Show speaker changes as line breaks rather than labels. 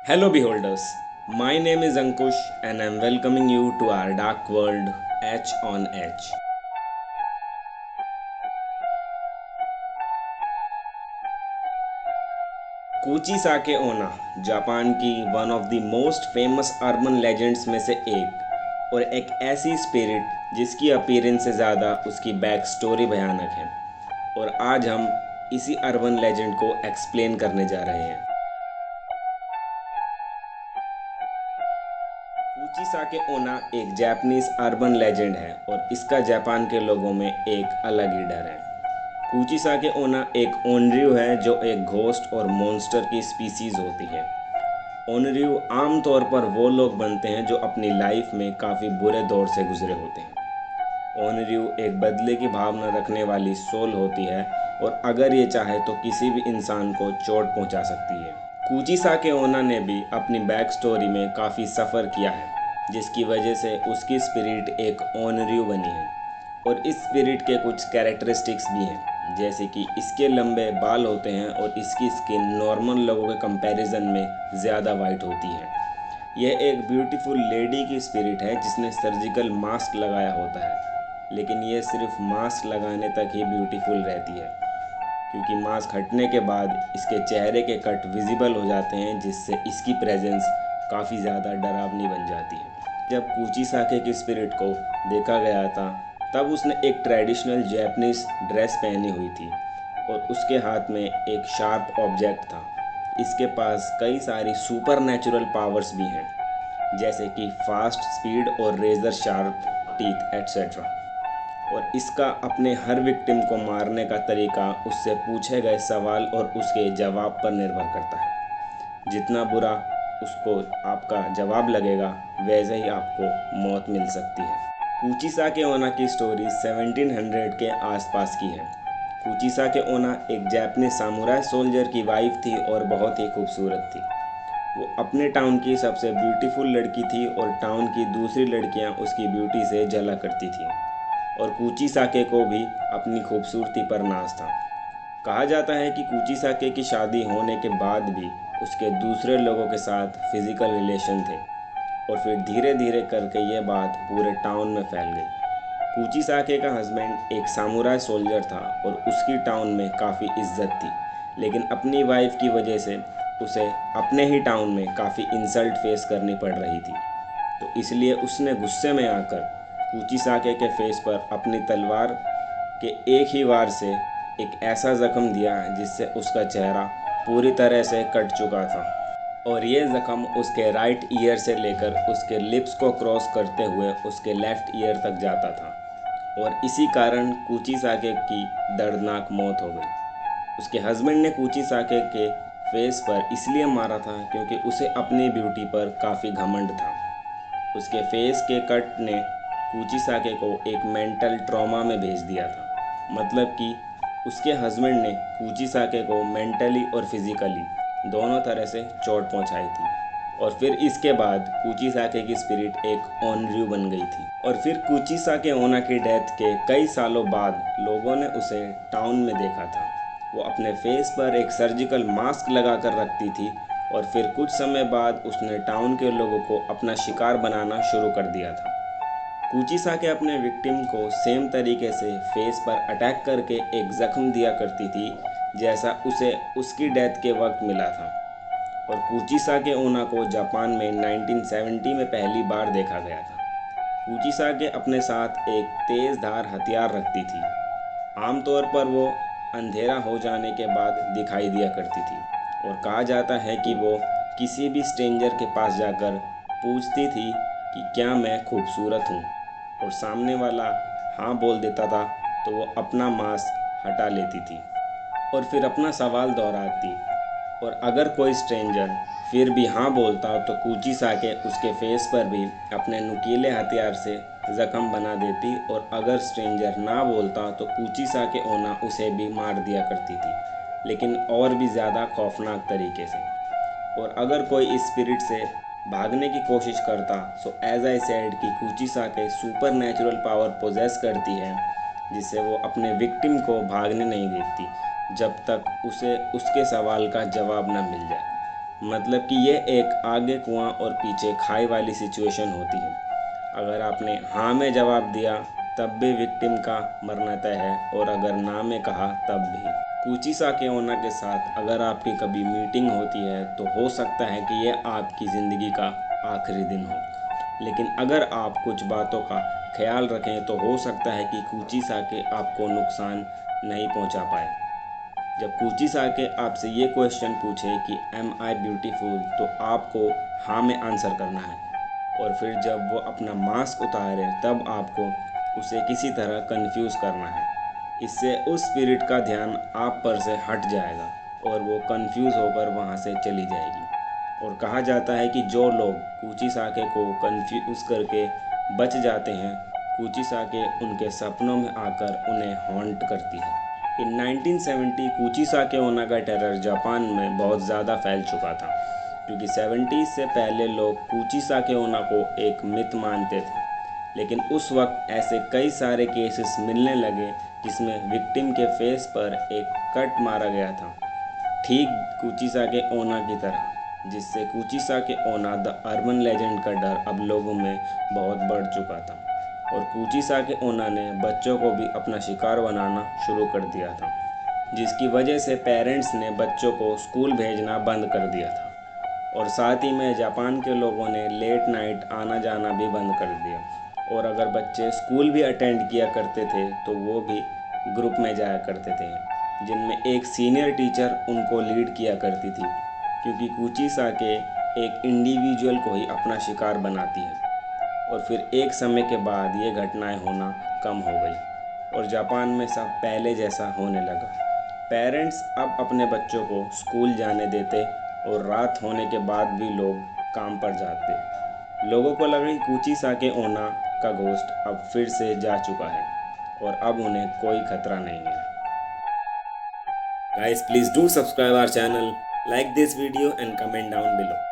Hello, beholders. My name is Ankush, and I'm welcoming you to our dark world, H on H. कुचिसाके ओना Japan की one of the most famous urban legends में से एक और एक ऐसी spirit जिसकी अपीयरेंस से ज़्यादा उसकी बैक स्टोरी भयानक है। और आज हम इसी अर्बन लेजेंड को एक्सप्लेन करने जा रहे हैं। कुचिसाके ओना एक जापानीज अर्बन लेजेंड है और इसका जापान के लोगों में एक अलग ही डर है। कुचिसाके ओना एक ओनर्यू है जो एक घोस्ट और मॉन्स्टर की स्पीसीज होती है। ओनर्यू आमतौर पर वो लोग बनते हैं जो अपनी लाइफ में काफ़ी बुरे दौर से गुजरे होते हैं। ओनर्यू एक बदले की भावना रखने वाली सोल होती है और अगर ये चाहे तो किसी भी इंसान को चोट पहुंचा सकती है। कुचिसाके ओना ने भी अपनी बैक स्टोरी में काफ़ी सफ़र किया है, जिसकी वजह से उसकी स्पिरिट एक ओनर्यू बनी है। और इस स्पिरिट के कुछ कैरेक्टरिस्टिक्स भी हैं, जैसे कि इसके लंबे बाल होते हैं और इसकी स्किन नॉर्मल लोगों के कंपैरिजन में ज़्यादा वाइट होती है। यह एक ब्यूटीफुल लेडी की स्पिरिट है जिसने सर्जिकल मास्क लगाया होता है, लेकिन ये सिर्फ मास्क लगाने तक ही ब्यूटीफुल रहती है, क्योंकि मास्क हटने के बाद इसके चेहरे के कट विजिबल हो जाते हैं, जिससे इसकी प्रेजेंस काफ़ी ज़्यादा डरावनी बन जाती है। जब कुचिसाके की स्पिरिट को देखा गया था तब उसने एक ट्रेडिशनल जैपनीज ड्रेस पहनी हुई थी और उसके हाथ में एक शार्प ऑब्जेक्ट था। इसके पास कई सारी सुपर नेचुरल पावर्स भी हैं, जैसे कि फास्ट स्पीड और रेजर शार्प टीथ एट्सेट्रा। और इसका अपने हर विक्टिम को मारने का तरीका उससे पूछे गए सवाल और उसके जवाब पर निर्भर करता है। जितना बुरा उसको आपका जवाब लगेगा, वैसे ही आपको मौत मिल सकती है। कुचिसाके ओना की स्टोरी 1700 के आसपास की है। कुचिसाके ओना एक जापानीज सामुराई सोल्जर की वाइफ थी और बहुत ही खूबसूरत थी। वो अपने टाउन की सबसे ब्यूटीफुल लड़की थी और टाउन की दूसरी लड़कियां उसकी ब्यूटी से जला करती थीं। और कुचिसाके को भी अपनी खूबसूरती पर नाज था। कहा जाता है कि कुचिसाके की शादी होने के बाद भी उसके दूसरे लोगों के साथ फिजिकल रिलेशन थे और फिर धीरे धीरे करके ये बात पूरे टाउन में फैल गई। कुचिसाके का हस्बैंड एक सामुराई सोल्जर था और उसकी टाउन में काफ़ी इज्जत थी, लेकिन अपनी वाइफ की वजह से उसे अपने ही टाउन में काफ़ी इंसल्ट फेस करनी पड़ रही थी। तो इसलिए उसने गुस्से में आकर कुचिसाके के फेस पर अपनी तलवार के एक ही वार से एक ऐसा जख्म दिया जिससे उसका चेहरा पूरी तरह से कट चुका था और ये जख्म उसके राइट ईयर से लेकर उसके लिप्स को क्रॉस करते हुए उसके लेफ्ट ईयर तक जाता था और इसी कारण कुचिसाके की दर्दनाक मौत हो गई। उसके हस्बैंड ने कुचिसाके के फेस पर इसलिए मारा था क्योंकि उसे अपनी ब्यूटी पर काफ़ी घमंड था। उसके फेस के कट ने कुचिसाके को एक मेंटल ट्रॉमा में भेज दिया था। मतलब कि उसके हस्बैंड ने कुचिसाके को मेंटली और फिजिकली दोनों तरह से चोट पहुंचाई थी। और फिर इसके बाद कुचिसाके की स्पिरिट एक ओनर्यू बन गई थी। और फिर कुचिसाके ओना की डेथ के कई सालों बाद लोगों ने उसे टाउन में देखा था। वो अपने फेस पर एक सर्जिकल मास्क लगा कर रखती थी और फिर कुछ समय बाद उसने टाउन के लोगों को अपना शिकार बनाना शुरू कर दिया था। कुचिसाके अपने विक्टिम को सेम तरीके से फेस पर अटैक करके एक जख्म दिया करती थी जैसा उसे उसकी डेथ के वक्त मिला था। और कुचिसाके ओना को जापान में 1970 में पहली बार देखा गया था। कुचिसाके अपने साथ एक तेज़ धार हथियार रखती थी। आमतौर पर वो अंधेरा हो जाने के बाद दिखाई दिया करती थी और कहा जाता है कि वो किसी भी स्ट्रेंजर के पास जाकर पूछती थी कि क्या मैं खूबसूरत हूँ, और सामने वाला हाँ बोल देता था तो वो अपना मास्क हटा लेती थी और फिर अपना सवाल दोहराती। और अगर कोई स्ट्रेंजर फिर भी हाँ बोलता तो कुचिसाके उसके फेस पर भी अपने नुकीले हथियार से जख्म बना देती, और अगर स्ट्रेंजर ना बोलता तो कुचिसाके ओना उसे भी मार दिया करती थी, लेकिन और भी ज़्यादा खौफनाक तरीके से। और अगर कोई इस स्पिरिट से भागने की कोशिश करता, सो एज आई सेड कि कुचिसाके सुपर नेचुरल पावर पोजेस करती है, जिससे वो अपने विक्टिम को भागने नहीं देती जब तक उसे उसके सवाल का जवाब न मिल जाए। मतलब कि ये एक आगे कुआं और पीछे खाई वाली सिचुएशन होती है। अगर आपने हाँ में जवाब दिया तब भी विक्टिम का मरना तय है, और अगर ना में कहा तब भी। कूची साके ओना के साथ अगर आपकी कभी मीटिंग होती है तो हो सकता है कि यह आपकी ज़िंदगी का आखिरी दिन हो, लेकिन अगर आप कुछ बातों का ख्याल रखें तो हो सकता है कि कूची साके आपको नुकसान नहीं पहुंचा पाए। जब कूची साके आपसे ये क्वेश्चन पूछे कि एम आई ब्यूटीफुल, तो आपको हाँ में आंसर करना है, और फिर जब वो अपना मास्क उतारे तब आपको उसे किसी तरह कंफ्यूज करना है। इससे उस स्पिरिट का ध्यान आप पर से हट जाएगा और वो कंफ्यूज होकर वहाँ से चली जाएगी। और कहा जाता है कि जो लोग कूची साके को कंफ्यूज करके बच जाते हैं, कूची साके उनके सपनों में आकर उन्हें हॉन्ट करती है। इन 1970 कूची साके ओना का टेरर जापान में बहुत ज़्यादा फैल चुका था, क्योंकि 70s से पहले लोग कूची साके ओना को एक मिथ मानते थे। लेकिन उस वक्त ऐसे कई सारे केसेस मिलने लगे जिसमें विक्टिम के फेस पर एक कट मारा गया था, ठीक कूची साके ओना की तरह, जिससे कूची साके ओना द अर्बन लेजेंड का डर अब लोगों में बहुत बढ़ चुका था। और कूची साके ओना ने बच्चों को भी अपना शिकार बनाना शुरू कर दिया था, जिसकी वजह से पेरेंट्स ने बच्चों को स्कूल भेजना बंद कर दिया था। और साथ ही में जापान के लोगों ने लेट नाइट आना जाना भी बंद कर दिया, और अगर बच्चे स्कूल भी अटेंड किया करते थे तो वो भी ग्रुप में जाया करते थे, जिनमें एक सीनियर टीचर उनको लीड किया करती थी, क्योंकि कूची साके एक इंडिविजुअल को ही अपना शिकार बनाती है। और फिर एक समय के बाद ये घटनाएं होना कम हो गई और जापान में सब पहले जैसा होने लगा। पेरेंट्स अब अपने बच्चों को स्कूल जाने देते और रात होने के बाद भी लोग काम पर जाते। लोगों को लगा कि कूची साके ओना का घोस्ट अब फिर से जा चुका है और अब उन्हें कोई खतरा नहीं है। Guys, please do subscribe our channel, like this video and comment down below.